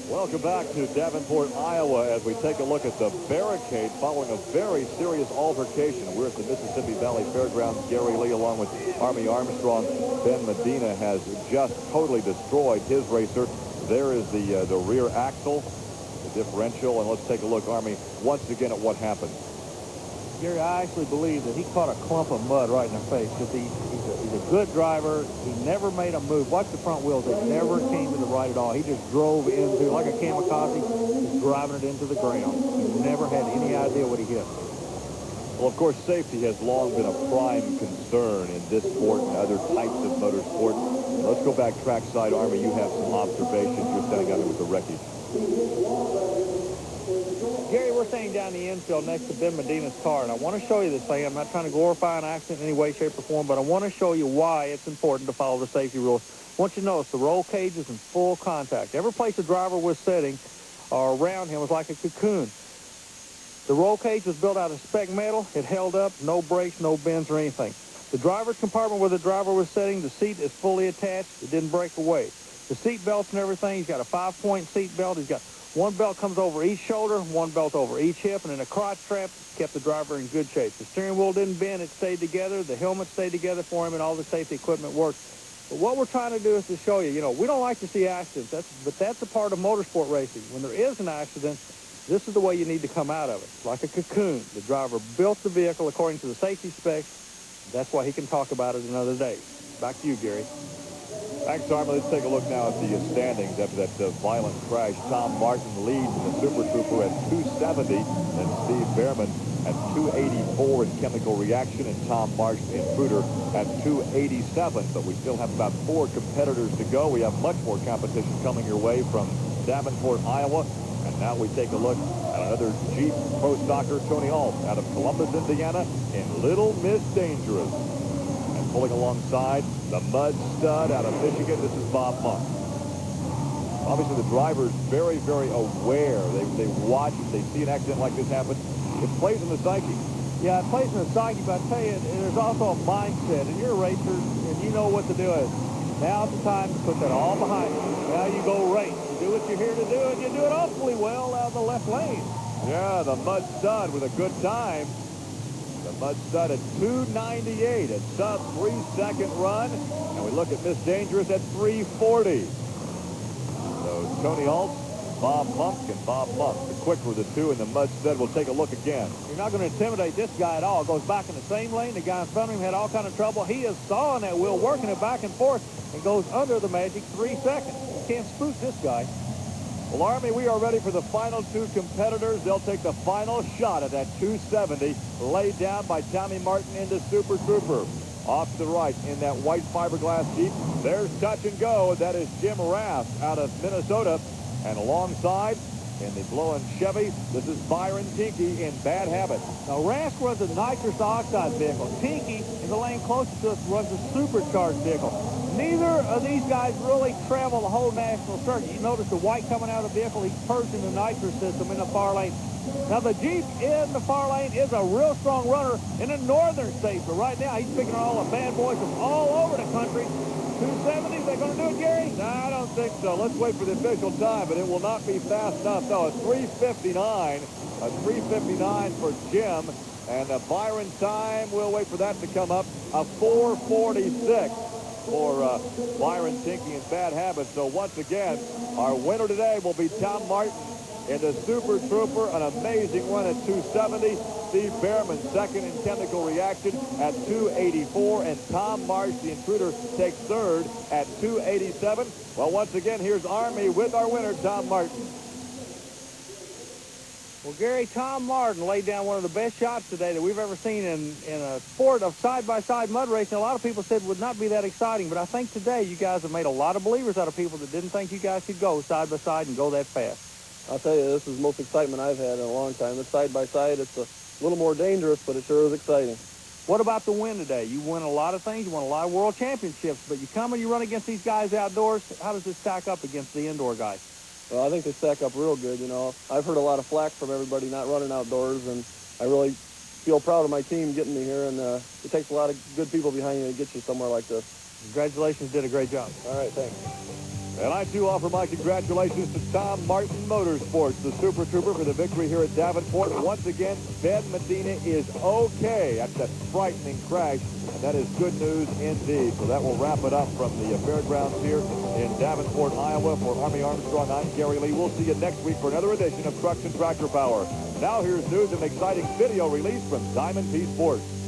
Welcome back to Davenport, Iowa, as we take a look at the barricade following a very serious altercation. We're at the Mississippi Valley Fairgrounds. Gary Lee, along with Army Armstrong. Ben Medina has just totally destroyed his racer. There is the rear axle, the differential, and let's take a look, Army, once again at what happened. Gary, I actually believe that he caught a clump of mud right in the face because he's a good driver. He never made a move. Watch the front wheels. They never came to the right at all. He just drove into, like a kamikaze, just driving it into the ground. He never had any idea what he hit. Well, of course, safety has long been a prime concern in this sport and other types of motorsport. Let's go back trackside, Army. You have some observations. You're standing out there with the wreckage. Gary, we're standing down the infield next to Ben Medina's car, and I want to show you this thing. I'm not trying to glorify an accident in any way, shape, or form, but I want to show you why it's important to follow the safety rules. I want you to notice the roll cage is in full contact. Every place the driver was sitting or around him was like a cocoon. The roll cage was built out of spec metal. It held up, no breaks, no bends, or anything. The driver's compartment where the driver was sitting, the seat is fully attached. It didn't break away. The seat belts and everything, he's got a 5-point seat belt. He's got one belt comes over each shoulder, one belt over each hip, and then a crotch strap kept the driver in good shape. The steering wheel didn't bend, it stayed together. The helmet stayed together for him, and all the safety equipment worked. But what we're trying to do is to show you, we don't like to see accidents, but that's a part of motorsport racing. When there is an accident, this is the way you need to come out of it. Like a cocoon. The driver built the vehicle according to the safety specs. That's why he can talk about it another day. Back to you, Gary. Thanks, Army. Let's take a look now at the standings after that violent crash. Tom Martin leads in the Super Trooper at 270, and Steve Behrman at 284 in chemical reaction, and Tom Marsh Intruder at 287. But we still have about 4 competitors to go. We have much more competition coming your way from Davenport, Iowa. And now we take a look at another Jeep Pro Stocker, Tony AULT, out of Columbus, Indiana, in Little Miss Dangerous. And pulling alongside the Mud Stud out of Michigan, this is Bob Monk. Obviously, the driver's very, very aware. They watch, they see an accident like this happen. It plays in the psyche. Yeah, it plays in the psyche, but I tell you, there's also a mindset. And you're a racer, and you know what to do. Now's the time to put that all behind you. Now you go race. You do what you're here to do, and you do it awfully well out of the left lane. Yeah, the Mud Stud with a good time. The Mud Stud at 298, a sub 3-second run. And we look at Miss Dangerous at 340. So Tony AULT, Bob Monk, and Bob Monk. The quicker of the two, and the Mud Stud will take a look again. You're not going to intimidate this guy at all. Goes back in the same lane. The guy in front of him had all kind of trouble. He is sawing that wheel, working it back and forth, and goes under the magic 3 seconds. You can't spook this guy. Well, Army, we are ready for the final 2 competitors. They'll take the final shot at that 270 laid down by Tommy Martin into Super Trooper. Off to the right in that white fiberglass Jeep, there's touch and go. That is Jim Raft out of Minnesota. And alongside, in the blowing Chevy, this is Byron Tinky in Bad Habit. Now, Rask runs a nitrous oxide vehicle. Tinky, in the lane closest to us, runs a supercharged vehicle. Neither of these guys really travel the whole national circuit. You notice the white coming out of the vehicle, he's purging the nitrous system in the far lane. Now, the Jeep in the far lane is a real strong runner in the northern states, but right now he's picking all the bad boys from all over the country. 270, they're going to do it, Gary? No, I don't think so. Let's wait for the official time, but it will not be fast enough. No, a 3:59. A 3:59 for Jim. And the Byron time, we'll wait for that to come up. A 4:46 for Byron Tinky in Bad Habits. So once again, our winner today will be Tom Martin in the Super Trooper. An amazing run at 270. Steve Behrman second in chemical reaction at 284, and Tom Marsh, the Intruder, takes third at 287. Well, once again, here's Army with our winner, Tom Martin. Well, Gary, Tom Martin laid down one of the best shots today that we've ever seen in a sport of side-by-side mud racing. A lot of people said would not be that exciting, but I think today you guys have made a lot of believers out of people that didn't think you guys could go side-by-side and go that fast. I'll tell you, this is the most excitement I've had in a long time. It's side-by-side. It's a little more dangerous, but it sure is exciting. What about the win today? You win a lot of things. You won a lot of world championships, but you come and you run against these guys outdoors. How does this stack up against the indoor guys? Well, I think they stack up real good, I've heard a lot of flack from everybody not running outdoors, and I really feel proud of my team getting me here, and it takes a lot of good people behind you to get you somewhere like this. Congratulations, did a great job. All right, thanks. And I, too, offer my congratulations to Tom Martin Motorsports, the Super Trooper, for the victory here at Davenport. Once again, Ben Medina is okay after that frightening crash, and that is good news indeed. So that will wrap it up from the fairgrounds here in Davenport, Iowa. For Army Armstrong, I'm Gary Lee. We'll see you next week for another edition of Trucks and Tractor Power. Now here's news and an exciting video release from Diamond P Sports.